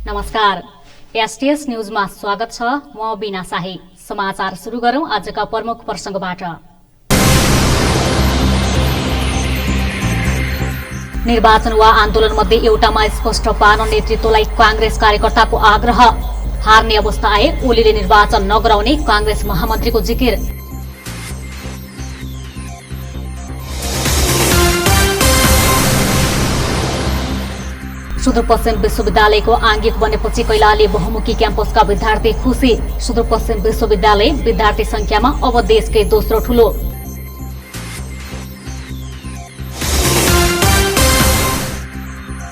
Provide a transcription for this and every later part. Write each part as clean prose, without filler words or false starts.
नमस्कार, एसटीएस न्यूजमा स्वागत छ। म बिना शाही। समाचार सुरु गरौं आजका प्रमुख प्रसंगबाट। निर्वाचन वा आन्दोलन मध्ये एउटामा स्पष्ट पार्न नेतृत्वलाई कांग्रेस कार्यकर्ताको आग्रह। हार्ने अवस्था आए ओलीले निर्वाचन नगराउने कांग्रेस महामन्त्रीको जिकिर। सुदूरपश्चिम विश्वविद्यालयको आंगिक बनेपछि कैलाली बहुमुखी क्याम्पसका विद्यार्थी खुशी। सुदूरपश्चिम विश्वविद्यालय विद्यार्थी संख्यामा अब देशकै दोस्रो ठूलो।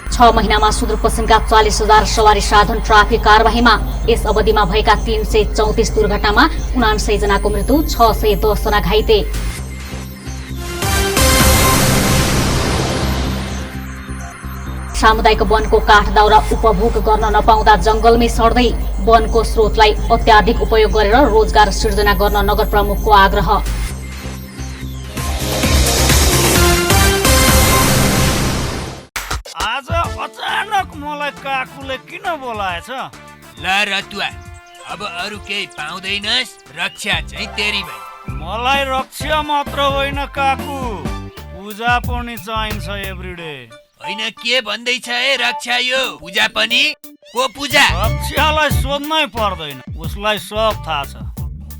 छ महिनामा सुदूरपश्चिमका 40,000 सवारी साधन ट्राफिक कार्यवाहीमा। यस अवधिमा भएका 334 दुर्घटनामा 59 जनाको मृत्यु, 610 जना घाइते। सामुदायिक वनको काठ दाउरा उपभोग गर्न नपाउँदा जंगलमै सड्दै। वनको स्रोतलाई अत्याधिक उपयोग गरेर रोजगार सिर्जना गर्न नगर प्रमुखको आग्रह। आज अचानक मलाई काकुले किन बोलाएछ? ल रतुवा, अब अरु केही पाउँदैनस्, रक्षा चाहिँ तेरी भाइ। मलाई रक्षा मात्र होइन काकु, पूजा पनि चाहिन्छ एभ्रीडे। होइन के भन्दैछ है रक्षा? यो पूजा पनि? को पूजा? रक्षालाई सोध्नै पर्दैन, उसलाई सब थाहा छ।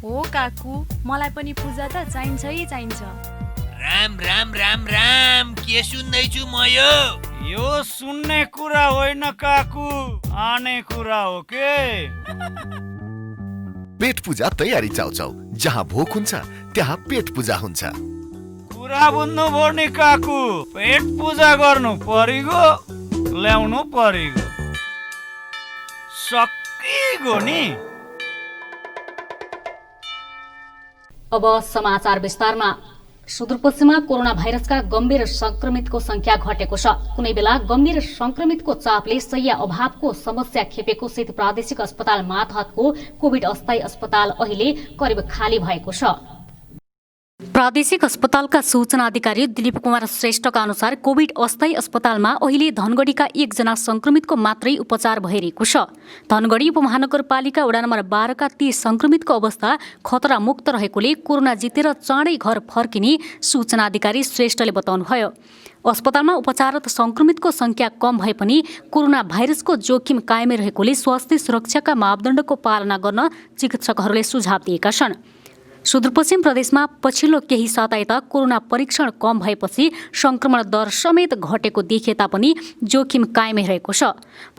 हो काकु, मलाई पनि पूजा त चाहिन्छ। राम राम राम राम, के सुन्दैछु म? यो सुन्ने कुरा होइन काकु, आने कुरा हो के? पेट पूजा तयारी चाउचाउ, जहाँ भोक हुन्छ त्यहाँ पेट पूजा हुन्छ। कुरा बुझ्नुभयो नि काकु, पेट पूजा गर्नु परिगो, ल्याउनु परिगो, सकिगो नि। अब समाचार विस्तारमा। सुदूरपश्चिममा कोरोना भाइरसका गम्भीर संक्रमितको संख्या घटेको छ। कुनै बेला गम्भीर संक्रमितको चापले शैय्या अभावको समस्या खेपेको स्थित प्रादेशिक अस्पताल मातहतको कोभिड अस्थायी अस्पताल अहिले करिब खाली भएको छ। प्रादेशिक अस्पतालका सूचना अधिकारी दिलीप कुमार श्रेष्ठका अनुसार कोभिड अस्थायी अस्पतालमा अहिले धनगढीका 1 जना संक्रमितको मात्रै उपचार भइरहेको छ। धनगढी उपमहानगरपालिका वडा नम्बर 12 का 30 संक्रमितको अवस्था खतरा मुक्त रहेकोले कोरोना जितेर चाँडै घर फर्किने सूचना अधिकारी श्रेष्ठले बताउनुभयो। अस्पतालमा उपचाररत संक्रमितको संख्या कम भए पनि कोरोना भाइरसको जोखिम कायमै रहेकोले स्वास्थ्य सुरक्षाका मापदण्डको पालना गर्न चिकित्सकहरूले सुझाव दिएका छन्। सुदूरपश्चिम प्रदेशमा पछिल्लो केही साता यता कोरोना परीक्षण कम भएपछि संक्रमण दर समेत घटेको देखिए तापनि जोखिम कायमै रहेको छ।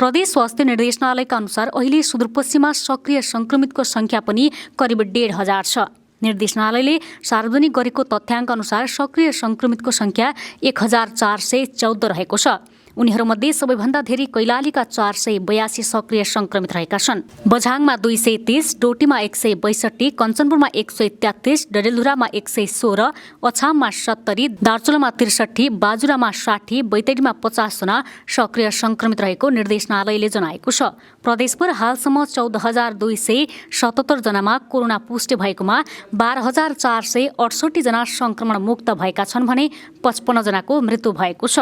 प्रदेश स्वास्थ्य निर्देशनालयका अनुसार अहिले सुदूरपश्चिममा सक्रिय संक्रमितको संख्या पनि करिब 1,500 छ। निर्देशनालयले सार्वजनिक गरेको तथ्याङ्क अनुसार सक्रिय संक्रमितको संख्या 1,414 रहेको छ। उनीहरूमध्ये सबैभन्दा धेरै कैलालीका 482 सक्रिय संक्रमित रहेका छन्। बझाङमा 230, डोटीमा 162, कञ्चनपुरमा 133, डडेलधुरामा 116, अछाममा 70, दार्चुलामा 63, बाजुरामा 60, बैतडीमा 50 जना सक्रिय संक्रमित रहेको निर्देशनालयले जनाएको छ। प्रदेशभर हालसम्म 14,277 जनामा कोरोना पुष्टि भएकोमा 12,468 जना संक्रमण मुक्त भएका छन् भने 55 जनाको मृत्यु भएको छ।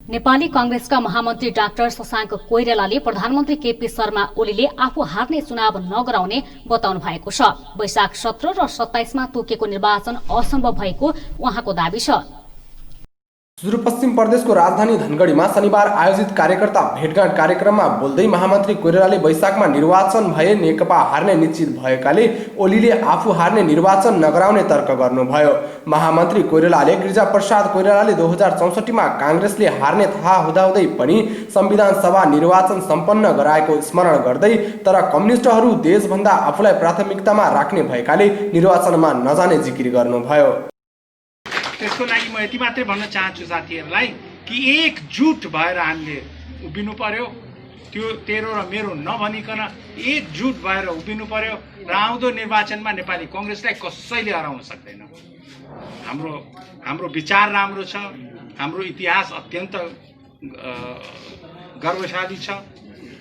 नेपाली कांग्रेसका महामन्त्री डाक्टर शशाङ्क कोइरालाले प्रधानमन्त्री केपी शर्मा ओलीले आफू हार्ने चुनाव नगराउने बताउनु भएको छ। वैशाख 17 र 27 मा तोकेको निर्वाचन असम्भव भएको उहाँको दाबी छ। सुदूरपश्चिम प्रदेशको राजधानी धनगढीमा शनिबार आयोजित कार्यकर्ता भेटघाट कार्यक्रममा बोल्दै महामन्त्री कोइरालाले वैशाखमा निर्वाचन भए नेकपा हार्ने निश्चित भएकाले ओलीले आफू हार्ने निर्वाचन नगराउने तर्क गर्नुभयो। महामन्त्री कोइरालाले गिरिजाप्रसाद कोइरालाले 2064 मा कांग्रेसले हार्ने थाहा हुँदाहुँदै पनि संविधान सभा निर्वाचन सम्पन्न गराएको स्मरण गर्दै तर कम्युनिस्टहरू देशभन्दा आफूलाई प्राथमिकतामा राख्ने भएकाले निर्वाचनमा नजाने जिकिर गर्नुभयो। त्यसको लागि म यति मात्रै भन्न चाहन्छु साथीहरूलाई कि एकजुट भएर हामीले उभिनु पर्यो। त्यो तेरो र मेरो नभनिकन एकजुट भएर उभिनु पर्यो र आउँदो निर्वाचनमा नेपाली कांग्रेसलाई कसैले हराउन सक्दैन। हाम्रो विचार राम्रो छ, हाम्रो इतिहास अत्यन्त गर्वशाली छ,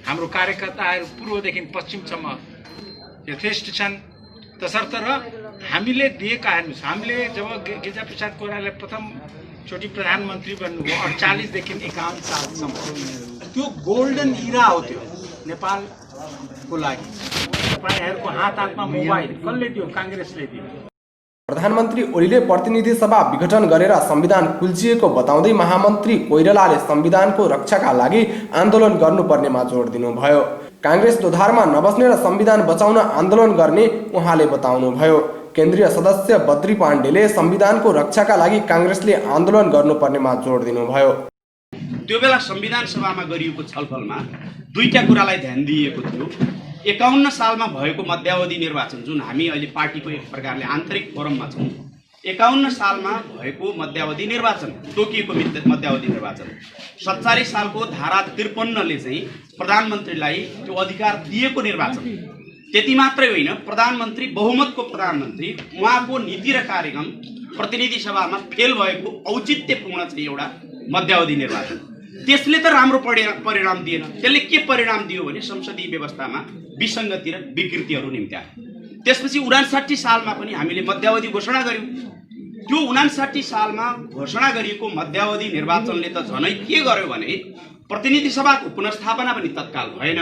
हाम्रो कार्यकर्ताहरू पूर्वदेखि पश्चिमसम्म यथेष्ट छन्। तसर्थ र हामीले दिएका हेर्नुहोस्, हामीले जब गिरिजाप्रसाद कोइरालाले प्रथमचोटि प्रधानमन्त्री बन्नुभयो 48 देखि 51 सालसम्म त्यो गोल्डन इरा हो त्यो नेपालको लागि। तपाईँहरूको हातमा मोबाइल कसले दियो? काङ्ग्रेसले दियो। प्रधानमन्त्री ओलीले प्रतिनिधि सभा विघटन गरेर संविधान कुल्चिएको बताउँदै महामन्त्री कोइरालाले संविधानको रक्षाका लागि आन्दोलन गर्नुपर्नेमा जोड दिनुभयो। काङ्ग्रेस दोधारमा नबस्ने र संविधान बचाउन आन्दोलन गर्ने उहाँले बताउनुभयो। केन्द्रीय सदस्य बद्री पाण्डेले संविधानको रक्षाका लागि काङ्ग्रेसले आन्दोलन गर्नुपर्नेमा जोड दिनुभयो। त्यो बेला संविधान सभामा गरिएको छलफलमा दुईटा कुरालाई ध्यान दिइएको थियो। 51 सालमा भएको मध्यावधि निर्वाचन, जुन हामी अहिले पार्टीको एक प्रकारले आन्तरिक फोरममा छौँ, 51 सालमा भएको मध्यावधि निर्वाचन, तोकिएको मध्यावधि निर्वाचन, 47 सालको धारा 53ले चाहिँ प्रधानमन्त्रीलाई त्यो अधिकार दिएको निर्वाचन। त्यति मात्रै होइन, प्रधानमन्त्री, बहुमतको प्रधानमन्त्री, उहाँको नीति र कार्यक्रम प्रतिनिधि सभामा फेल भएको औचित्यपूर्ण चाहिँ एउटा मध्यावधि निर्वाचन। त्यसले त राम्रो परिणाम दिएन। त्यसले के परिणाम दियो भने संसदीय व्यवस्थामा विसङ्गति र विकृतिहरू निम्त्यायो। त्यसपछि 59 सालमा पनि हामीले मध्यावधि घोषणा गर्यौँ। त्यो 59 सालमा घोषणा गरिएको मध्यावधि निर्वाचनले त झनै के गर्यो भने प्रतिनिधि सभाको पुनर्स्थापना पनि तत्काल भएन,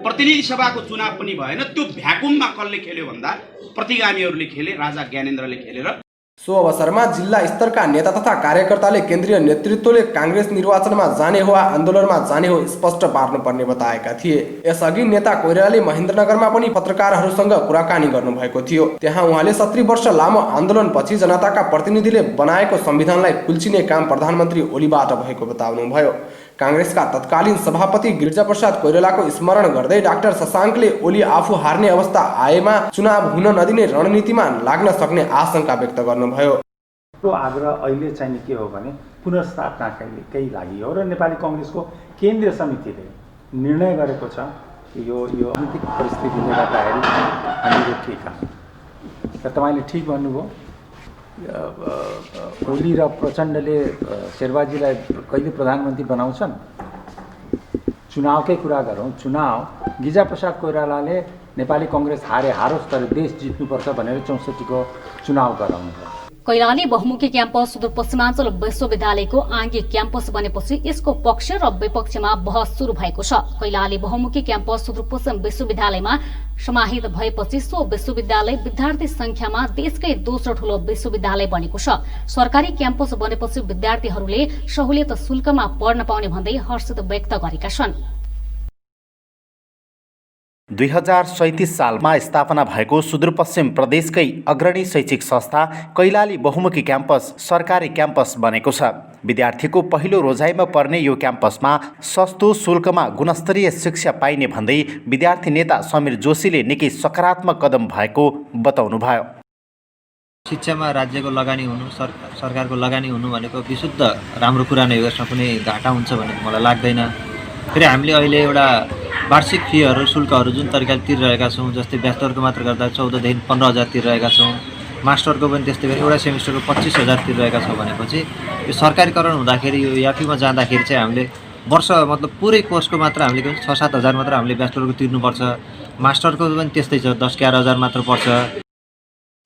प्रतिनिधि सभाको चुनाव पनि भएन। त्यो भ्याकुममा कसले खेल्यो भन्दा प्रतिगामीहरूले खेले, राजा ज्ञानेन्द्रले खेलेर। सो अवसरमा जिल्ला स्तरका नेता तथा कार्यकर्ताले केन्द्रीय नेतृत्वले काङ्ग्रेस निर्वाचनमा जाने हो वा आन्दोलनमा जाने हो स्पष्ट पार्नुपर्ने बताएका थिए। यसअघि नेता कोइरालाले महेन्द्रनगरमा पनि पत्रकारहरूसँग कुराकानी गर्नुभएको थियो। त्यहाँ उहाँले 70 वर्ष लामो आन्दोलनपछि जनताका प्रतिनिधिले बनाएको संविधानलाई कुल्चिने काम प्रधानमन्त्री ओलीबाट भएको बताउनुभयो। काङ्ग्रेसका तत्कालीन सभापति गिरिजाप्रसाद कोइरालाको स्मरण गर्दै डाक्टर शशाङ्कले ओली आफू हार्ने अवस्था आएमा चुनाव हुन नदिने रणनीतिमा लाग्न सक्ने आशंका व्यक्त गर्नुभयो। आग्रह अहिले चाहिँ के हो भने पुनर्स्थापनाकै लागि हो र नेपाली काङ्ग्रेसको केन्द्रीय समितिले निर्णय गरेको छ कि यो राजनीतिक परिस्थितिले गर्दाखेरि हामी रोकिएका। र तपाईँले ठिक भन्नुभयो, ओली र प्रचण्डले शेरबाजीलाई कहिले प्रधानमन्त्री बनाउँछन्? चुनावकै कुरा गरौँ। चुनाव गिरिजाप्रसाद कोइरालाले नेपाली काङ्ग्रेस हारोस् तर देश जित्नुपर्छ भनेर 64 को चुनाव गराउनु भयो। कैलाली बहुमुखी क्याम्पस सुदूरपश्चिमाञ्चल विश्वविद्यालयको आङ्गिक क्याम्पस बनेपछि यसको पक्ष र विपक्षमा बहस सुरु भएको छ। कैलाली बहुमुखी क्याम्पस सुदूरपश्चिम विश्वविद्यालयमा समाहित भएपछि सो विश्वविद्यालय विद्यार्थी संख्यामा देशकै दोस्रो ठूलो विश्वविद्यालय बनेको छ। सरकारी क्याम्पस बनेपछि विद्यार्थीहरूले सहुलियत शुल्कमा पढ्न पाउने भन्दै हर्षित व्यक्त गरेका छन्। 2037 सालमा स्थापना भएको सुदूरपश्चिम प्रदेशकै अग्रणी शैक्षिक संस्था कैलाली बहुमुखी क्याम्पस सरकारी क्याम्पस बनेको छ। विद्यार्थीको पहिलो रोजाइमा पर्ने यो क्याम्पसमा सस्तो शुल्कमा गुणस्तरीय शिक्षा पाइने भन्दै विद्यार्थी नेता समीर जोशीले निकै सकारात्मक कदम भएको बताउनुभयो। शिक्षामा राज्यको लगानी हुनु, सरकारको लगानी हुनु भनेको विशुद्ध राम्रो कुरा नै हो। यसमा कुनै घाटा हुन्छ भन्ने मलाई लाग्दैन। फेरि हामीले अहिले एउटा वार्षिक फीहरू, शुल्कहरू जुन तरिकाले तिरिरहेका छौँ, जस्तै ब्याचलरको मात्र गर्दा 14 देखि 15,000 तिरिरहेका छौँ, मास्टरको पनि त्यस्तै गरी एउटा सेमिस्टरको 25,000 तिरिरहेका छौँ भनेपछि यो सरकारीकरण हुँदाखेरि, यो याफीमा जाँदाखेरि चाहिँ हामीले वर्ष मतलब पुरै कोर्सको मात्र हामीले 6-7 हजार मात्र हामीले ब्याचलरको तिर्नुपर्छ, मास्टरको पनि त्यस्तै छ, 10-11 हजार मात्र पर्छ।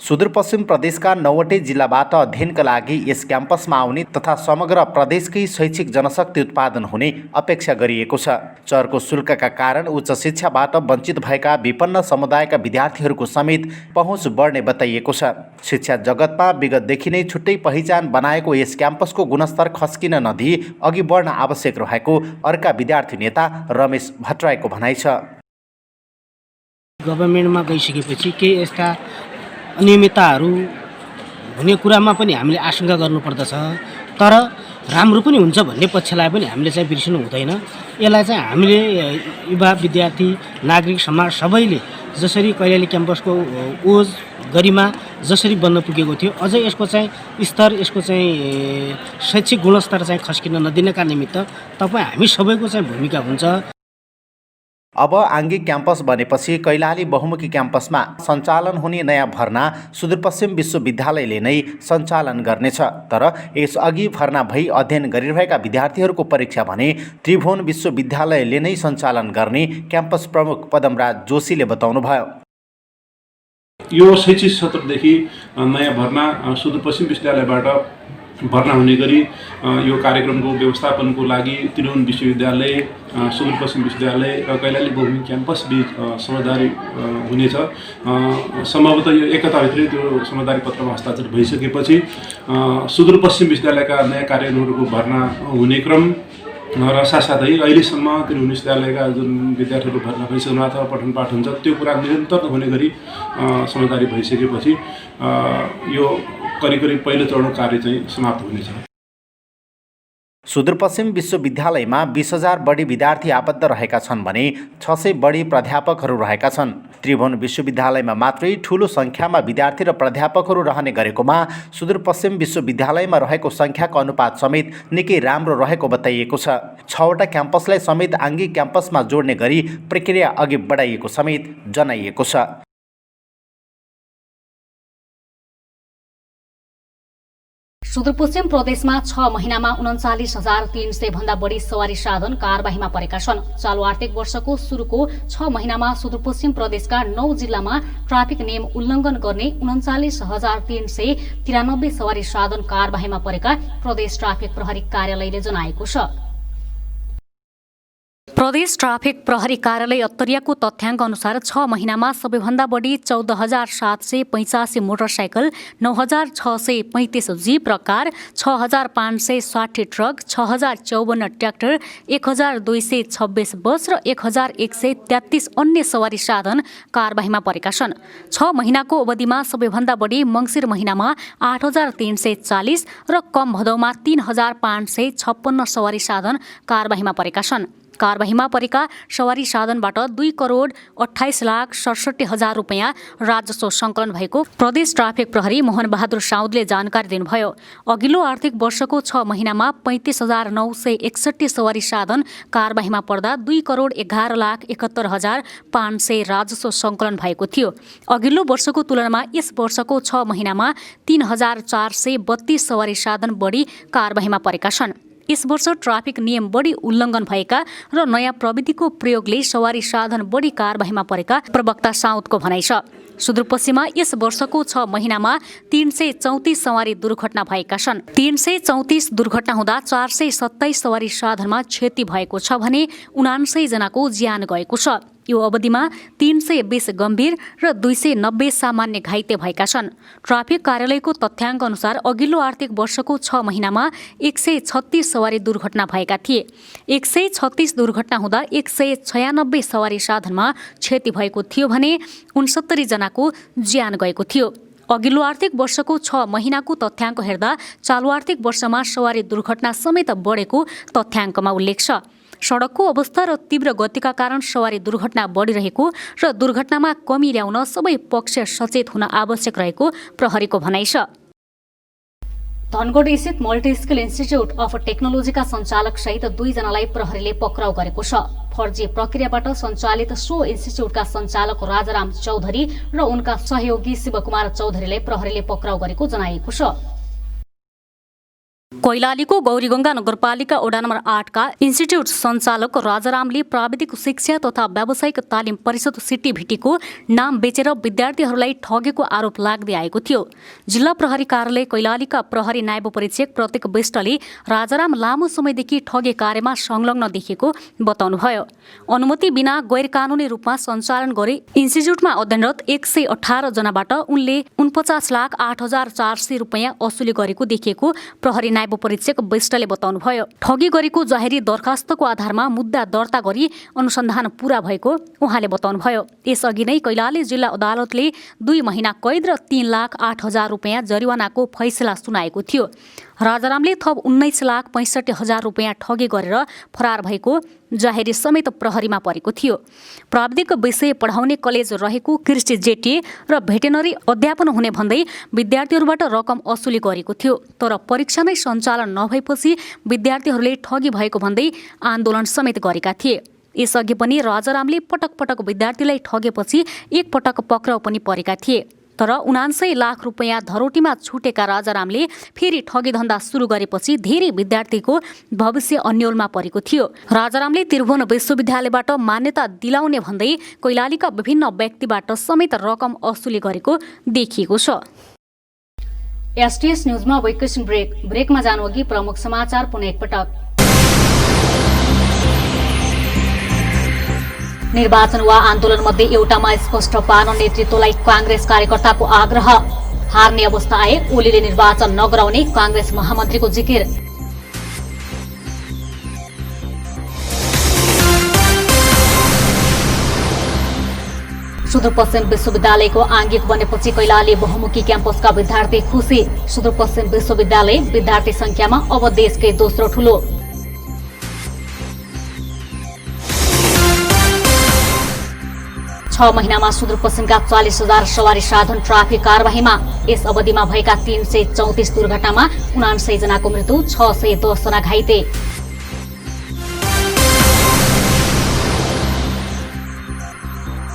सुदूरपश्चिम प्रदेशका 9वटै जिल्लाबाट अध्ययनका लागि यस क्याम्पसमा आउने तथा समग्र प्रदेशकै शैक्षिक जनशक्ति उत्पादन हुने अपेक्षा गरिएको छ। चरको शुल्कका कारण उच्च शिक्षाबाट वञ्चित भएका विपन्न समुदायका विद्यार्थीहरूको समेत पहुँच बढ्ने बताइएको छ। शिक्षा जगतमा विगतदेखि नै छुट्टै पहिचान बनाएको यस क्याम्पसको गुणस्तर खस्किन नदिई अघि बढ्न आवश्यक रहेको अर्का विद्यार्थी नेता रमेश भट्टराईको भनाइ छ। गभर्नमेन्टमा गइसकेपछि केही यस्ता अनियमितताहरू हुने कुरामा पनि हामीले आशंका गर्नुपर्दछ, तर राम्रो पनि हुन्छ भन्ने पक्षलाई पनि हामीले चाहिँ बिर्सिनु हुँदैन। यसलाई चाहिँ हामीले युवा विद्यार्थी, नागरिक समाज सबैले जसरी कैलाली क्याम्पसको ओज गरिमा जसरी बन्न पुगेको थियो, अझै यसको चाहिँ स्तर, यसको चाहिँ शैक्षिक गुणस्तर चाहिँ खस्किन नदिनका निमित्त हामी सबैको चाहिँ भूमिका हुन्छ। अब आङ्गिक क्याम्पस बनेपछि कैलाली बहुमुखी क्याम्पसमा सञ्चालन हुने नयाँ भर्ना सुदूरपश्चिम विश्वविद्यालयले नै सञ्चालन गर्नेछ। तर यसअघि भर्ना भई अध्ययन गरिरहेका विद्यार्थीहरूको परीक्षा भने त्रिभुवन विश्वविद्यालयले नै सञ्चालन गर्ने क्याम्पस प्रमुख पदमराज जोशीले बताउनुभयो। यो शैक्षिक सत्रदेखि नयाँ भर्ना सुदूरपश्चिम विश्वविद्यालयबाट भर्ना हुने गरी यो कार्यक्रमको व्यवस्थापनको लागि त्रिभुवन विश्वविद्यालय, सुदूरपश्चिम विश्वविद्यालय र कैलाली बहुमुखी क्याम्पस बीच समझदारी हुनेछ। सम्भवतः यो 1 तारिखले त्यो समझदारी पत्रमा हस्ताक्षर भइसकेपछि सुदूरपश्चिम विश्वविद्यालयका नयाँ कार्यक्रमहरूको भर्ना हुने क्रम र साथसाथै अहिलेसम्म त्रिभुवन विश्वविद्यालयका जुन विद्यार्थीहरू भर्ना भइसक्नु अथवा पठन पाठ हुन्छ त्यो कुरा निरन्तर हुने गरी समझदारी भइसकेपछि यो करिब पहिलो चरणको कार्य चाहिँ समाप्त हुनेछ। सुदूरपश्चिम विश्वविद्यालयमा 20,000 बढी विद्यार्थी आबद्ध रहेका छन् भने 600 बढी प्राध्यापकहरू रहेका छन्। त्रिभुवन विश्वविद्यालयमा मात्रै ठूलो सङ्ख्यामा विद्यार्थी र प्राध्यापकहरू रहने गरेकोमा सुदूरपश्चिम विश्वविद्यालयमा रहेको सङ्ख्याको अनुपात समेत निकै राम्रो रहेको बताइएको छ। 6वटा क्याम्पसलाई समेत आङ्गिक क्याम्पसमा जोड्ने गरी प्रक्रिया अघि बढाइएको समेत जनाइएको छ। सुदूरपश्चिम प्रदेशमा 6 महिनामा 39,300 भन्दा बढी सवारी साधन कारबाहीमा परेका छन्। चालु आर्थिक वर्षको सुरुको 6 महिनामा सुदूरपश्चिम प्रदेशका 9 जिल्लामा ट्राफिक नियम उल्लङ्घन गर्ने 39,393 सवारी साधन कारबाहीमा परेका प्रदेश ट्राफिक प्रहरी कार्यालयले जनाएको छ। प्रदेश ट्राफिक प्रहरी कार्यालय अत्तरियाको तथ्याङ्क अनुसार 6 महिनामा सबैभन्दा बढी 14,785 मोटरसाइकल, 9,635 जीप र कार, 6,560 ट्रक, 6,054 ट्र्याक्टर, 1,226 बस र 1,133 अन्य सवारी साधन कारबाहीमा परेका छन्। 6 महिनाको अवधिमा सबैभन्दा बढी मङ्सिर महिनामा 8,340 र कम भदौमा 3,556 सवारी साधन कारबाहीमा परेका छन्। कारबाहीमा परेका सवारी साधनबाट 2,28,67,000 रुपियाँ राजस्व सङ्कलन भएको प्रदेश ट्राफिक प्रहरी मोहन बहादुर साउदले जानकारी दिनुभयो। अघिल्लो आर्थिक वर्षको 6 महिनामा 35,961 सवारी साधन कारबाहीमा पर्दा 2,11,71,500 राजस्व सङ्कलन भएको थियो। अघिल्लो वर्षको तुलनामा यस वर्षको 6 महिनामा 3,432 सवारी साधन बढी कारबाहीमा परेका छन्। यस वर्ष ट्राफिक नियम बढी उल्लङ्घन भएका र नयाँ प्रविधिको प्रयोगले सवारी साधन बढी कारबाहीमा परेका प्रवक्ता साउदको भनाइ छ। सुदूरपश्चिममा यस वर्षको 6 महिनामा 334 सवारी दुर्घटना भएका छन्। 334 दुर्घटना हुँदा 427 सवारी साधनमा क्षति भएको छ भने 79 जनाको ज्यान गएको छ। यो अवधिमा 320 गम्भीर र 290 सामान्य घाइते भएका छन्। ट्राफिक कार्यालयको तथ्याङ्क अनुसार अघिल्लो आर्थिक वर्षको 6 महिनामा 136 सवारी दुर्घटना भएका थिए। 136 दुर्घटना हुँदा 196 सवारी साधनमा क्षति भएको थियो भने 69 जनाको ज्यान गएको थियो। अघिल्लो आर्थिक वर्षको 6 महिनाको तथ्याङ्क हेर्दा चालु आर्थिक वर्षमा सवारी दुर्घटना समेत बढेको तथ्याङ्कमा उल्लेख छ। सडकको अवस्था र तीव्र गतिका कारण सवारी दुर्घटना बढिरहेको र दुर्घटनामा कमी ल्याउन सबै पक्ष सचेत हुन आवश्यक रहेको प्रहरीको भनाइ छ। धनगढ स्थित मल्टिस्किल इन्स्टिच्युट अफ टेक्नोलोजीका सञ्चालक सहित 2 जनालाई प्रहरीले पक्राउ गरेको छ। फर्जी प्रक्रियाबाट सञ्चालित सो इन्स्टिच्युटका सञ्चालक राजाराम चौधरी र उनका सहयोगी शिवकुमार चौधरीलाई प्रहरीले पक्राउ गरेको जनाइएको छ। कैलालीको गौरीगंगा नगरपालिका वडा नम्बर 8 का इन्स्टिच्युट सञ्चालक राजारामले प्राविधिक शिक्षा तथा व्यावसायिक तालिम परिषद सिटिभिटीको नाम बेचेर विद्यार्थीहरूलाई ठगेको आरोप लाग्दै आएको थियो। जिल्ला प्रहरी कार्यालय कैलालीका प्रहरी नायब परीक्षक प्रतीक विष्टले राजाराम लामो समयदेखि ठगे कार्यमा संलग्न देखेको बताउनुभयो। अनुमति बिना गैर कानुनी रूपमा सञ्चालन गरी इन्स्टिच्युटमा अध्ययनरत 118 जनाबाट उनले 49,08,400 रुपियाँ असुली गरेको देखिएको प्रहरी नायब परीक्षक विष्टले बताउनुभयो। ठगी गरेको जाहेरी दरखास्तको आधारमा मुद्दा दर्ता गरी अनुसन्धान पूरा भएको उहाँले बताउनुभयो। यसअघि नै कैलाली जिल्ला अदालतले 2 महिना कैद र 3,08,000 रुपियाँ जरिवानाको फैसला सुनाएको थियो। राजारामले थप 19,65,000 रुपियाँ ठगी गरेर फरार भएको जाहेरी समेत प्रहरीमा परेको थियो। प्राविधिक विषय पढाउने कलेज रहेको कृषि जेटिए र भेटेनरी अध्यापन हुने भन्दै विद्यार्थीहरूबाट रकम असुली गरेको थियो। तर परीक्षा नै सञ्चालन नभएपछि विद्यार्थीहरूले ठगी भएको भन्दै आन्दोलन समेत गरेका थिए। यसअघि पनि राजारामले पटक पटक विद्यार्थीलाई ठगेपछि एक पटक पक्राउ पनि परेका थिए। तर 79 लाख रुपियाँ धरोटीमा छुटेका राजारामले फेरि ठगी धन्दा सुरु गरेपछि धेरै विद्यार्थीको भविष्य अन्योलमा परेको थियो। राजारामले त्रिभुवन विश्वविद्यालयबाट मान्यता दिलाउने भन्दै कैलालीका विभिन्न व्यक्तिबाट समेत रकम असुली गरेको देखिएको छ। एसटीएस न्यूजमा एकैछिन ब्रेकमा जानु अघि प्रमुख समाचार पुनः एकपटक। निर्वाचन वा आन्दोलन मध्ये एउटामा स्पष्ट पार्न नेतृत्वलाई कांग्रेस कार्यकर्ताको आग्रह। हार्ने अवस्था आए ओलीले निर्वाचन नगराउने कांग्रेस महामन्त्रीको जिकिर। सुदूरपश्चिम विश्वविद्यालयको आंगिक बनेपछि कैलाली बहुमुखी क्याम्पसका विद्यार्थी खुसी। सुदूरपश्चिम विश्वविद्यालय विद्यार्थी संख्यामा अब देशकै दोस्रो ठूलो। छ महिनामा सुदूरपश्चिमका 40,000 सवारी साधन ट्राफिक कार्यवाहीमा। यस अवधिमा भएका 334 दुर्घटनामा 79 जनाको मृत्यु, 610 जना घाइते।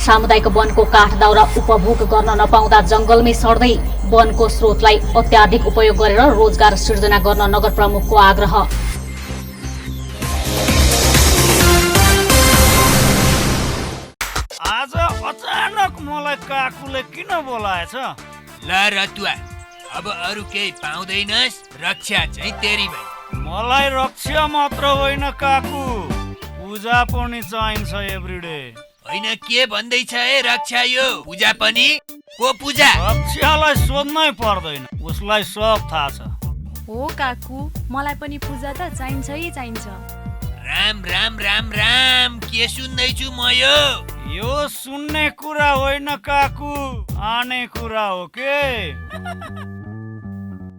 सामुदायिक वनको काठ दाउरा उपभोग गर्न नपाउँदा जंगलमै सर्दै। वनको स्रोतलाई अत्याधिक उपयोग गरेर रोजगार सिर्जना गर्न नगर प्रमुखको आग्रह। आज अचानक मलाई काकुले किन बोलाएछ? ल रतुवा, अब अरू केही पाउँदैनस्, रक्षा चाहिँ तेरी भाइ। मलाई रक्षा मात्र होइन काकु, पूजा पनि चाहिन्छ एभ्रिडे। होइन के भन्दैछ है रक्षा? यो पूजा पनि? को पूजा? रक्षालाई सोध्नै पर्दैन, उसलाई सब थाहा छ। हो काकु, मलाई पनि पूजा त चाहिन्छै चाहिन्छ। राम राम राम राम, के सुन्दैछु म? यो सुन्ने कुरा होइन काकु, आने कुरा हो के?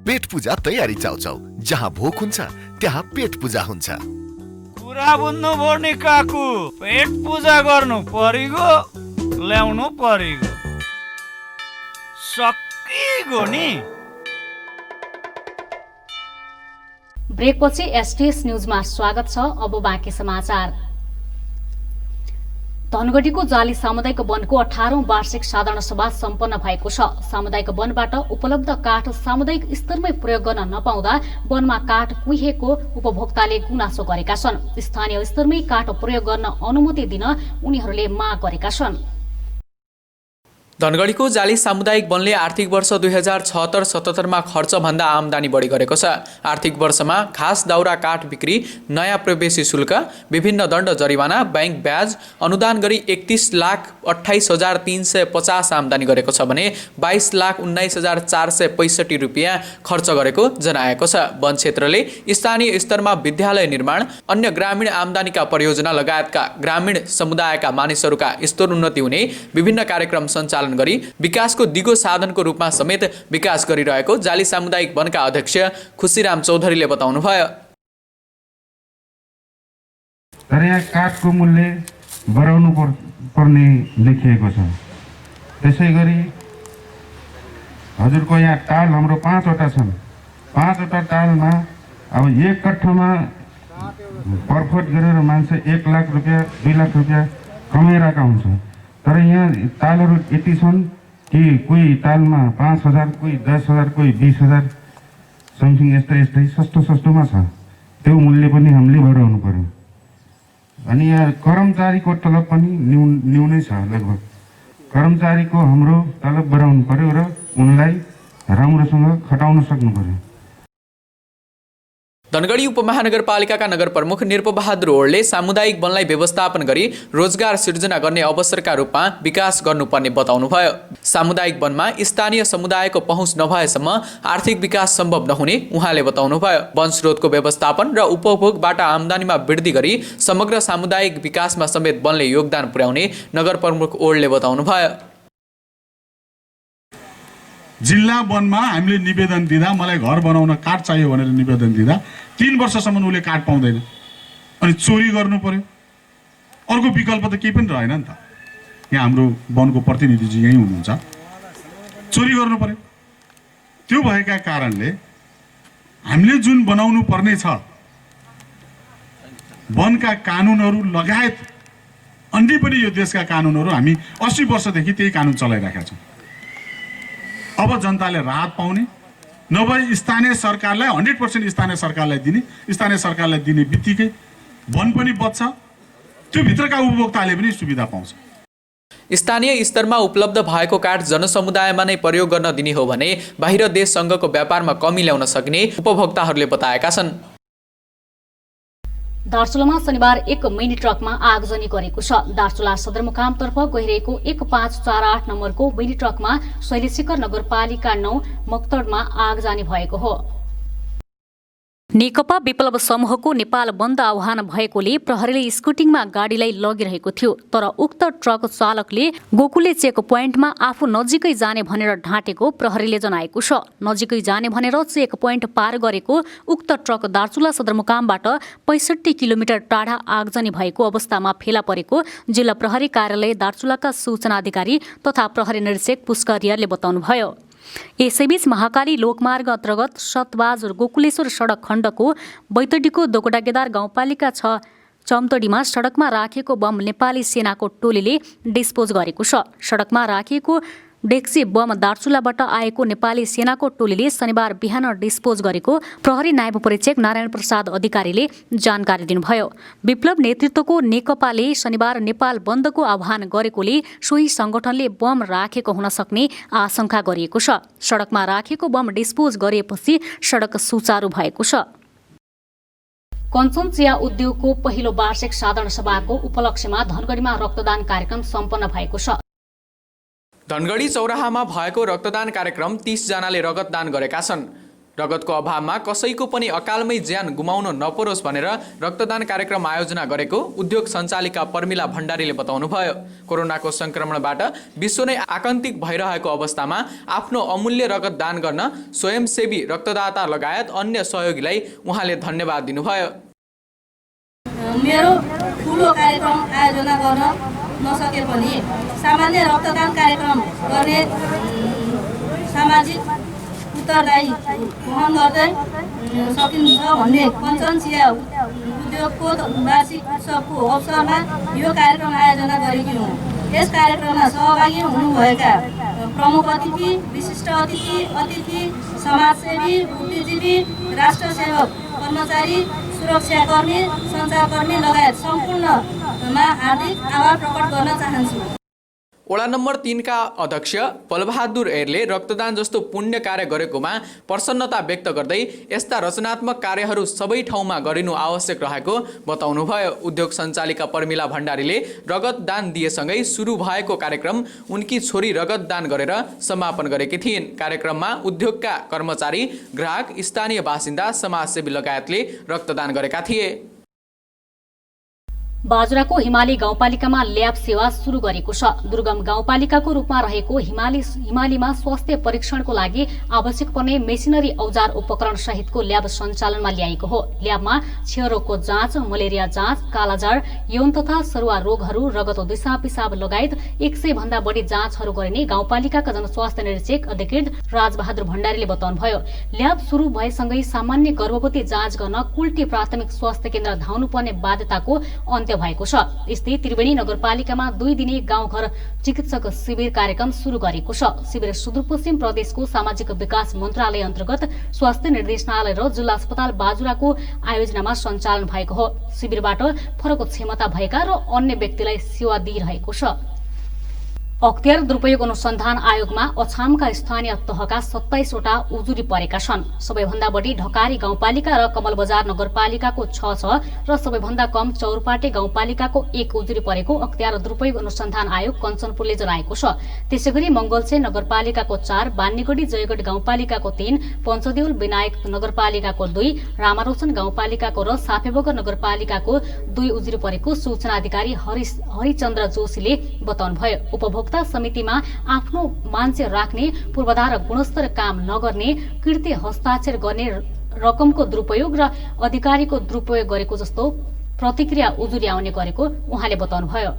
पेट पूजा तयारी चाउचाउ, जहाँ भोक हुन्छ त्यहाँ पेट पूजा हुन्छ। कुरा बुझ्नुभयो नि काकु, पेट पूजा गर्नु परिगो, ल्याउनु परिगो, सकिगो नि। ब्रेकपछि एसटीएस न्यूजमा स्वागत छ। अब बाँकी समाचार। धनगढीको जाली सामुदायिक वनको 18औं वार्षिक साधारण सभा सम्पन्न भएको छ। सामुदायिक वनबाट उपलब्ध काठ सामुदायिक स्तरमै प्रयोग गर्न नपाउँदा वनमा काठ कुहिएको उपभोक्ताले गुनासो गरेका छन्। स्थानीय स्तरमै काठ प्रयोग गर्न अनुमति दिन उनीहरूले माग गरेका छन्। धनगढीको जाली सामुदायिक वनले आर्थिक वर्ष 2076-77मा खर्चभन्दा आमदानी बढी गरेको छ। आर्थिक वर्षमा खास दाउरा काठ बिक्री, नयाँ प्रवेशी शुल्क, विभिन्न दण्ड जरिवाना, बैंक ब्याज अनुदान गरी 31,28,350 आमदानी गरेको छ भने 22,19,465 रुपियाँ खर्च गरेको जनाएको छ। वन क्षेत्रले स्थानीय स्तरमा विद्यालय निर्माण, अन्य ग्रामीण आमदानीका परियोजना लगायतका ग्रामीण समुदायका मानिसहरूका स्तरोन्नति हुने विभिन्न कार्यक्रम सञ्चालन गरी विकासको दिगो साधनको रूपमा समेत विकास गरिरहेको जाली सामुदायिक वनका अध्यक्ष खुसीराम चौधरीले बताउनुभयो। तर यहाँ काठको मूल्य बढाउनु पर्ने देखिएको छ। त्यसैगरी हजुरको यहाँ टाल हाम्रो 5वटा छन्। 5वटा टालमा अब एक कट्ठामा पर्फट गरेर मान्छे 1 लाख रुपियाँ 2 लाख रुपियाँ कमाइरहेका हुन्छ। तर यहाँ तालहरू यति छन् कि कोही तालमा 5,000, कोही 10,000, कोही 20,000 समथिङ यस्तै सस्तोमा छ। त्यो मूल्य पनि हामीले बढाउनु पर्यो। अनि यहाँ कर्मचारीको तलब पनि न्यूनै छ लगभग। कर्मचारीको हाम्रो तलब बढाउनु पर्यो र उनलाई राम्रोसँग खटाउन सक्नु पर्यो। धनगढी उपमहानगरपालिकाका नगर प्रमुख निर्पबहादुर ओडले सामुदायिक वनलाई व्यवस्थापन गरी रोजगार सिर्जना गर्ने अवसरका रूपमा विकास गर्नुपर्ने बताउनुभयो। सामुदायिक वनमा स्थानीय समुदायको पहुँच नभएसम्म आर्थिक विकास सम्भव नहुने उहाँले बताउनुभयो। वन स्रोतको व्यवस्थापन र उपभोगबाट आमदानीमा वृद्धि गरी समग्र सामुदायिक विकासमा समेत वनले योगदान पुर्याउने नगर प्रमुख ओडले बताउनुभयो। जिल्ला वनमा हामीले निवेदन दिँदा मलाई घर बनाउन काठ चाहियो भनेर निवेदन दिँदा 3 वर्षसम्म उसले काठ पाउँदैन अनि चोरी गर्नु पर्यो। अर्को विकल्प त केही पनि रहेन नि त। यहाँ हाम्रो वनको प्रतिनिधिजी यही हुनुहुन्छ, चोरी गर्नु पर्यो। त्यो भएका कारणले हामीले जुन बनाउनु पर्ने छ वनका कानुनहरू लगायत अन्य पनि यो देशका कानुनहरू हामी 80 वर्षदेखि त्यही कानुन चलाइराखेका छौँ। अब जनताले राहत पाउने, नभए स्थानीय सरकारलाई 100% स्थानीय सरकारलाई दिने बित्तिकै वन पनि बच्छ, त्यो भित्रका उपभोक्ताले पनि सुविधा पाउँछ। स्थानीय स्तरमा उपलब्ध भएको काठ जनसमुदायमा नै प्रयोग गर्न दिने हो भने बाहिर देशसँगको व्यापारमा कमी ल्याउन सक्ने उपभोक्ताहरूले बताएका छन्। दार्चुलामा शनिबार एक मिनी ट्रकमा आगजनी गरेको छ। दार्चुला सदरमुकामतर्फ गइरहेको 1548 नम्बरको मिनी ट्रकमा शैलेशेखर नगरपालिका 9 मक्तडमा आगजनी भएको हो। नेकपा विप्लव समूहको नेपाल बन्द आह्वान भएकोले प्रहरीले स्कुटिङमा गाडीलाई लगिरहेको थियो, तर उक्त ट्रक चालकले गोकुले चेक पोइन्टमा आफू नजिकै जाने भनेर ढाँटेको प्रहरीले जनाएको छ। नजिकै जाने भनेर चेक पोइन्ट पार गरेको उक्त ट्रक दार्चुला सदरमुकामबाट 65 किलोमिटर टाढा आगजनी भएको अवस्थामा फेला परेको जिल्ला प्रहरी कार्यालय दार्चुलाका सूचना अधिकारी तथा प्रहरी निरीक्षक पुष्करियाले बताउनुभयो। यसैबीच महाकाली लोकमार्ग अन्तर्गत सतबाजुर गोकुलेश्वर सडक खण्डको बैतडीको दोगडागेदार गाउँपालिका 6 चम्तडीमा सडकमा राखिएको बम नेपाली सेनाको टोलीले डिस्पोज गरेको छ। सडकमा राखिएको डेक्सी बम दार्चुलाबाट आएको नेपाली सेनाको टोलीले शनिबार बिहान डिस्पोज गरेको प्रहरी नायब परीक्षक नारायण प्रसाद अधिकारीले जानकारी दिनुभयो। विप्लव नेतृत्वको नेकपाले शनिबार नेपाल बन्दको आह्वान गरेकोले सोही संगठनले बम राखेको हुन सक्ने आशंका गरिएको छ। सडकमा राखेको बम डिस्पोज गरिएपछि सडक सुचारू भएको छ। कञ्चन चिया उद्योगको पहिलो वार्षिक साधारण सभाको उपलक्ष्यमा धनगढीमा रक्तदान कार्यक्रम सम्पन्न भएको छ। धनगढी चौराहामा भएको रक्तदान कार्यक्रम 30 जनाले रगत दान गरेका छन्। रगतको अभावमा कसैको पनि अकालमै ज्यान गुमाउन नपरोस् भनेर रक्तदान कार्यक्रम आयोजना गरेको उद्योग सञ्चालिका पर्मिला भण्डारीले बताउनुभयो। कोरोनाको संक्रमणबाट विश्व नै आकन्तिक भइरहेको अवस्थामा आफ्नो अमूल्य रगत दान गर्न स्वयंसेवी रक्तदाता लगायत अन्य सहयोगीलाई उहाँले धन्यवाद दिनुभयो। मेरो ठुलो कार्यक्रम आयोजना गर्न नसके पनि सामान्य रक्तदान कार्यक्रम गर्ने सामाजिक उत्तरदायी वहन गर्दै सकिन्छ भन्ने कञ्चन चिया उद्योगको वार्षिक उत्सवको अवसरमा यो कार्यक्रम आयोजना गरेकी हुँ। यस कार्यक्रममा सहभागी हुनुभएका प्रमुख अतिथि, विशिष्ट अतिथि, समाजसेवी, बुद्धिजीवी, राष्ट्र सेवक, कर्मचारी, सुरक्षाकर्मी, सञ्चारकर्मी लगायत सम्पूर्णमा हार्दिक आभार प्रकट गर्न चाहन्छु। वडा नम्बर 3 का अध्यक्ष बलबहादुर एरले रक्तदान जस्तो पुण्य कार्य गरेकोमा प्रसन्नता व्यक्त गर्दै यस्ता रचनात्मक कार्यहरू सबै ठाउँमा गरिनु आवश्यक रहेको बताउनुभयो। उद्योग सञ्चालिका पर्मिला भण्डारीले रगत दान दिएसँगै सुरु भएको कार्यक्रम उनकी छोरी रगत दान गरेर समापन गरेकी थिइन्। कार्यक्रममा उद्योगका कर्मचारी, ग्राहक, स्थानीय बासिन्दा, समाजसेवी लगायतले रक्तदान गरेका थिए। बाजुराको हिमाली गाउँपालिकामा ल्याब सेवा सुरु गरेको छ। दुर्गम गाउँपालिकाको रूपमा रहेको हिमालीमा स्वास्थ्य परीक्षणको लागि आवश्यक पर्ने मेसिनरी, औजार, उपकरण सहितको ल्याब सञ्चालनमा ल्याएको हो। ल्याबमा क्षयरोगको जाँच, मलेरिया जाँच, कालाजार, यौन तथा सरुवा रोगहरू, रगत, दिशा पिसाब लगायत 100 भन्दा बढी जाँचहरू गरिने गाउँपालिकाका जनस्वास्थ्य निरीक्षक अधिकृत राजबहादुर भण्डारीले बताउनुभयो। ल्याब सुरु भएसँगै सामान्य गर्भवती जाँच गर्न कुल्टी प्राथमिक स्वास्थ्य केन्द्र धाउनुपर्ने बाध्यताको अन्त्य भएको छ। यस्तै त्रिवेणी नगरपालिकामा 2 दिने गाउँघर चिकित्सक शिविर कार्यक्रम सुरु गरेको छ। शिविर सुदूरपश्चिम प्रदेशको सामाजिक विकास मन्त्रालय अन्तर्गत स्वास्थ्य निर्देशनालय र जिल्ला अस्पताल बाजुराको आयोजनामा सञ्चालन भएको हो। शिविरबाट फरक क्षमता भएका र अन्य व्यक्तिलाई सेवा दिइरहेको छ। अख्तियार दुरुपयोग अनुसन्धान आयोगमा अछामका स्थानीय तहका 27 वटा उजुरी परेका छन्। सबैभन्दा बढी ढकारी गाउँपालिका र कमलबजार नगरपालिकाको 6 छ र सबैभन्दा कम चौरपाटे गाउँपालिकाको 1 उजुरी परेको अख्तियार दुरुपयोग अनुसन्धान आयोग कञ्चनपुरले जनाएको छ। त्यसैगरी मंगलचे नगरपालिकाको 4, बान्नीगढी जयगढ गाउँपालिकाको 3, पञ्चदेउल विनायक नगरपालिकाको 2, रामारोशन गाउँपालिकाको र साफेबगर नगरपालिकाको 2 उजुरी परेको सूचना अधिकारी हरिचन्द्र जोशीले बताउनुभयो। उपभोक्ता समितिमा आफ्नो मान्छे राख्ने, पूर्वाधार गुणस्तर काम नगर्ने, कृत्य हस्ताक्षर गर्ने, रकमको दुरुपयोग र अधिकारीको दुरुपयोग गरेको जस्तो प्रतिक्रिया उजुरी आउने गरेको उहाँले बताउनुभयो।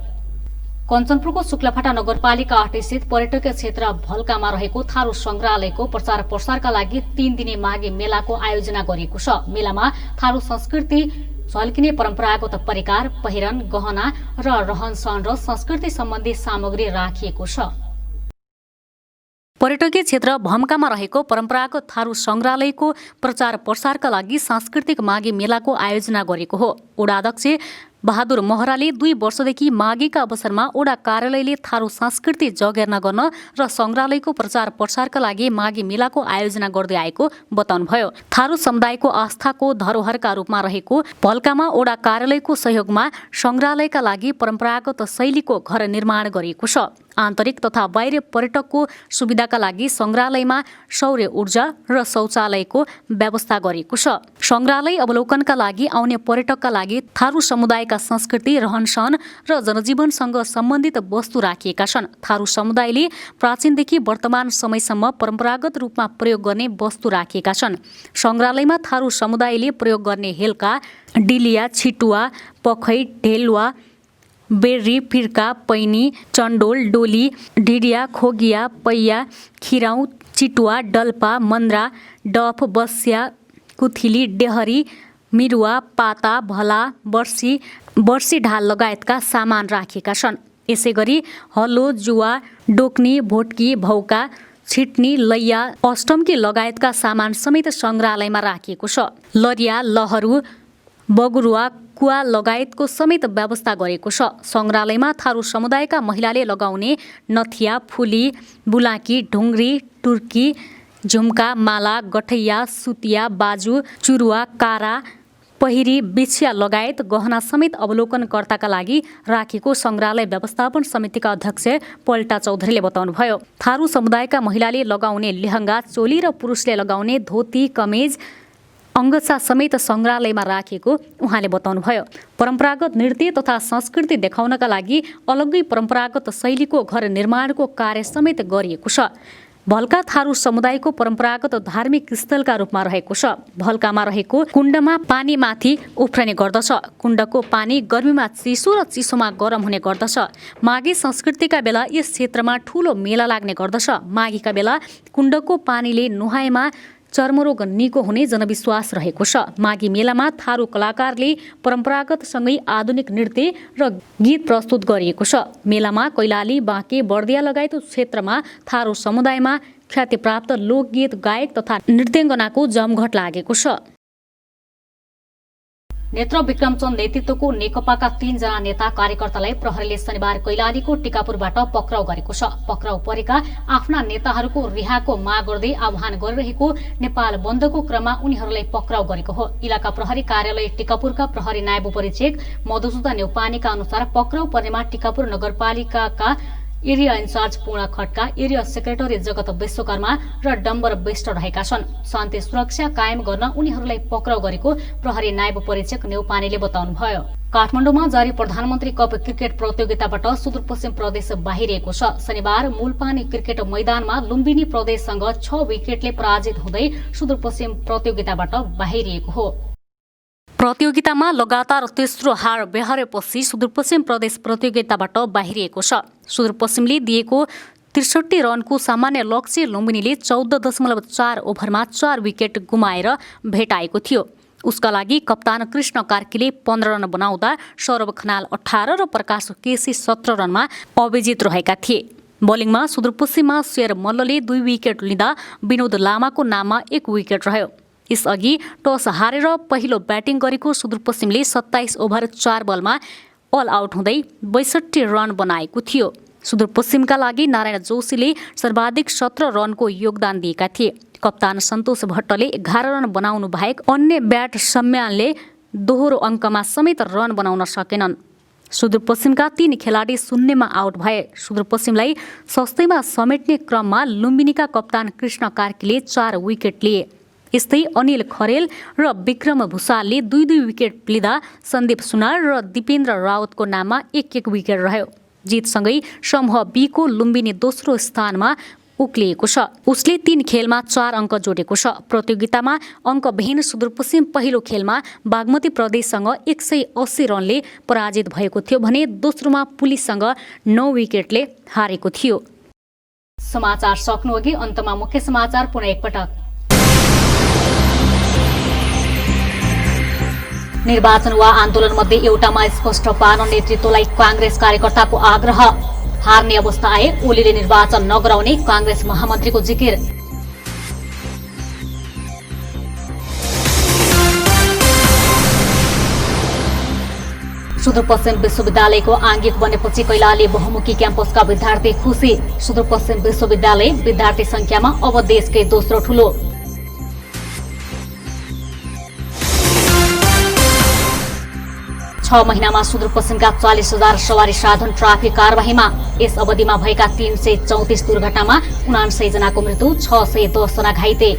कञ्चनपुरको शुक्लाफाटा नगरपालिका 8 स्थित पर्यटकीय क्षेत्र भल्कामा रहेको थारू संग्रहालयको प्रचार प्रसारका लागि 3 दिने माघे मेलाको आयोजना गरिएको छ। मेलामा थारू संस्कृति झल्किने परम्परागत परिकार, पहिरन, गहना र रहनसहन र संस्कृति सम्बन्धी सामग्री राखिएको छ। पर्यटकीय क्षेत्र भम्कामा रहेको परम्परागत थारू संग्रहालयको प्रचार प्रसारका लागि सांस्कृतिक माघे मेलाको आयोजना गरेको हो। वडा अध्यक्ष बहादुर महराले 2 वर्षदेखि माघेका अवसरमा ओडा कार्यालयले थारू संस्कृति जगेर्ना गर्न र संग्रहालयको प्रचार प्रसारका लागि माघे मेलाको आयोजना गर्दै आएको बताउनुभयो। थारू समुदायको आस्थाको धरोहरका रूपमा रहेको भल्कामा ओडा कार्यालयको सहयोगमा संग्रहालयका लागि परम्परागत शैलीको घर निर्माण गरिएको छ। आन्तरिक तथा बाहिर पर्यटकको सुविधाका लागि संग्रहालयमा सौर्य ऊर्जा र शौचालयको व्यवस्था गरिएको छ। संग्रहालय अवलोकनका लागि आउने पर्यटकका लागि थारू समुदायका संस्कृति, रहनसहन र जनजीवनसँग सम्बन्धित वस्तु राखिएका छन्। थारू समुदायले प्राचीनदेखि वर्तमान समयसम्म परम्परागत रूपमा प्रयोग गर्ने वस्तु राखिएका छन्। संग्रहालयमा थारू समुदायले प्रयोग गर्ने हेल्का, डिलिया, छिटुवा, पखै, ढेलुवा, बेर्री, फिर्का, पैनी, चण्डोल, डोली, ढिडिया, खोगिया, पैया, खिराउ, चिटुवा, डल्पा, मन्द्रा, डफ, बस्या, कुथिली, डेहरी, मिरुवा, पाता, भला, बर्सी ढाल लगायतका सामान राखिएका छन्। यसैगरी हलो, जुवा, डोक्नी, भोटकी, भौका, छिट्नी, लैया, अष्टमकी लगायतका सामान समेत संग्रहालयमा राखिएको छ। लरिया, लहरू, बगुरुवा, कुवा लगायतको समेत व्यवस्था गरेको छ। संग्रहालयमा थारू समुदायका महिलाले लगाउने नथिया, फुली, बुलाकी, ढुङ्ग्री, टुर्की, झुम्का, माला, गठैया, सुतिया, बाजु, चुरुवा, कारा, पहिरी, बिछिया लगायत गहना समेत अवलोकनकर्ताका लागि राखेको संग्रहालय व्यवस्थापन समितिका अध्यक्ष पल्टा चौधरीले बताउनुभयो। थारू समुदायका महिलाले लगाउने लेहङ्गा, चोली र पुरुषले लगाउने धोती, कमेज, अङ्गसा समेत संग्रहालयमा राखेको उहाँले बताउनुभयो। परम्परागत नृत्य तथा संस्कृति देखाउनका लागि अलग्गै परम्परागत शैलीको घर निर्माणको कार्य समेत गरिएको छ। भल्का थारू समुदायको परम्परागत धार्मिक स्थलका रूपमा रहेको छ। भल्कामा रहेको कुण्डमा पानी माथि उफ्रने गर्दछ। कुण्डको पानी गर्मीमा चिसो र चिसोमा गरम हुने गर्दछ। माघे संस्कृतिका बेला यस क्षेत्रमा ठूलो मेला लाग्ने गर्दछ। माघीका बेला कुण्डको पानीले नुहाएमा चर्मरोग निको हुने जनविश्वास रहेको छ। माघी मेलामा थारू कलाकारले परम्परागतसँगै आधुनिक नृत्य र गीत प्रस्तुत गरिएको छ। मेलामा कैलाली, बाँके, बर्दिया लगायत क्षेत्रमा थारू समुदायमा ख्यातिप्राप्त लोकगीत गायक तथा नृत्याङ्गनाको जमघट लागेको छ। नेत्र विक्रमचन्द नेतृत्वको नेकपाका 3 जना नेता कार्यकर्तालाई प्रहरीले शनिबार कैलालीको टिकापुरबाट पक्राउ गरेको छ। पक्राउ परेका आफ्ना नेताहरूको रिहाको माग गर्दै आह्वान गरिरहेको नेपाल बन्दको क्रममा उनीहरूलाई पक्राउ गरेको हो। इलाका प्रहरी कार्यालय टिकापुरका प्रहरी नायब उपरीक्षक मधुसूदन नेउपानेका अनुसार पक्राउ पर्नेमा टिकापुर नगरपालिकाका एरिया इन्चार्ज पूर्ण खड्का, एरिया सेक्रेटरी जगत विश्वकर्मा र डम्बर बेस्ट रहेका छन्। शान्ति सुरक्षा कायम गर्न उनीहरूलाई पक्राउ गरेको प्रहरी नायब परीक्षक नेउपानेले बताउनुभयो। काठमाडौँमा जारी प्रधानमन्त्री कप क्रिकेट प्रतियोगिताबाट सुदूरपश्चिम प्रदेश बाहिरिएको छ। शनिबार मूलपानी क्रिकेट मैदानमा लुम्बिनी प्रदेशसँग 6 विकेटले पराजित हुँदै सुदूरपश्चिम प्रतियोगिताबाट बाहिरिएको हो। प्रतियोगितामा लगातार तेस्रो हार बेहोरेपछि सुदूरपश्चिम प्रदेश प्रतियोगिताबाट बाहिरिएको छ। सुदूरपश्चिमले दिएको 63 रनको सामान्य लक्ष्य लुम्बिनीले 14.4 ओभरमा 4 विकेट गुमाएर भेटाएको थियो। उसका लागि कप्तान कृष्ण कार्कीले 15 रन बनाउँदा सौरभ खनाल 18 र प्रकाश केसी 17 रनमा अविजित रहेका थिए। बोलिङमा सुदूरपश्चिममा शेर मल्लले 2 विकेट लिँदा विनोद लामाको नाममा 1 विकेट रह्यो। यसअघि टस हारेर पहिलो ब्याटिङ गरेको सुदूरपश्चिमले 27 ओभर 4 बलमा अल आउट हुँदै 62 रन बनाएको थियो। सुदूरपश्चिमका लागि नारायण जोशीले सर्वाधिक 17 रनको योगदान दिएका थिए। कप्तान सन्तोष भट्टले 11 रन बनाउनु बाहेक अन्य ब्याट सम्यानले दोहोरो अङ्कमा समेत रन बनाउन सकेनन्। सुदूरपश्चिमका 3 खेलाडी शून्यमा आउट भए। सुदूरपश्चिमलाई सस्तैमा समेट्ने क्रममा लुम्बिनीका कप्तान कृष्ण कार्कीले 4 विकेट लिए। यस्तै अनिल खरेल र विक्रम भूषालले 2-2 विकेट लिँदा सन्दीप सुनार र दिपेन्द्र रावतको नाममा 1-1 विकेट रह्यो। जितसँगै समूह बी को लुम्बिनी दोस्रो स्थानमा उक्लिएको छ। उसले 3 खेलमा 4 अङ्क जोडेको छ। प्रतियोगितामा अङ्कविहीन सुदूरपश्चिम पहिलो खेलमा बागमती प्रदेशसँग 180 रनले पराजित भएको थियो भने दोस्रोमा पुलिससँग 9 विकेटले हारेको थियो। समाचार सक्नुअघि अन्तमा मुख्य समाचार पुनः एकपटक। निर्वाचन वा आन्दोलन मध्ये एउटामा स्पष्ट पार्न नेतृत्वलाई कांग्रेस कार्यकर्ताको आग्रह। हार्ने अवस्था आए ओलीले निर्वाचन नगराउने कांग्रेस महामन्त्रीको जिकिर। सुदूरपश्चिम विश्वविद्यालयको आङ्गिक बनेपछि कैलाली बहुमुखी क्याम्पसका विद्यार्थी खुसी। सुदूरपश्चिम विश्वविद्यालय विद्यार्थी संख्यामा अब देशकै दोस्रो ठूलो। छ महिनामा सुदूरपश्चिमका 40,000 सवारी साधन ट्राफिक कारबाहीमा। यस अवधिमा भएका 334 दुर्घटनामा 79 जनाको मृत्यु, 610 जना घाइते।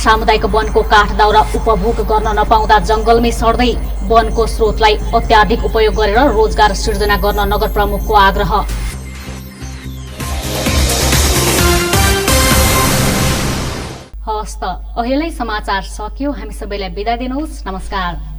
सामुदायिक वनको काठ दाउरा उपभोग गर्न नपाउँदा जंगलमै सड्दै। वनको स्रोतलाई अत्याधिक उपयोग गरेर रोजगार सिर्जना गर्न नगर प्रमुखको आग्रह। हस्त अहिलेलाई समाचार सकियो। हामी सबैलाई बिदा दिनुहोस्। नमस्कार।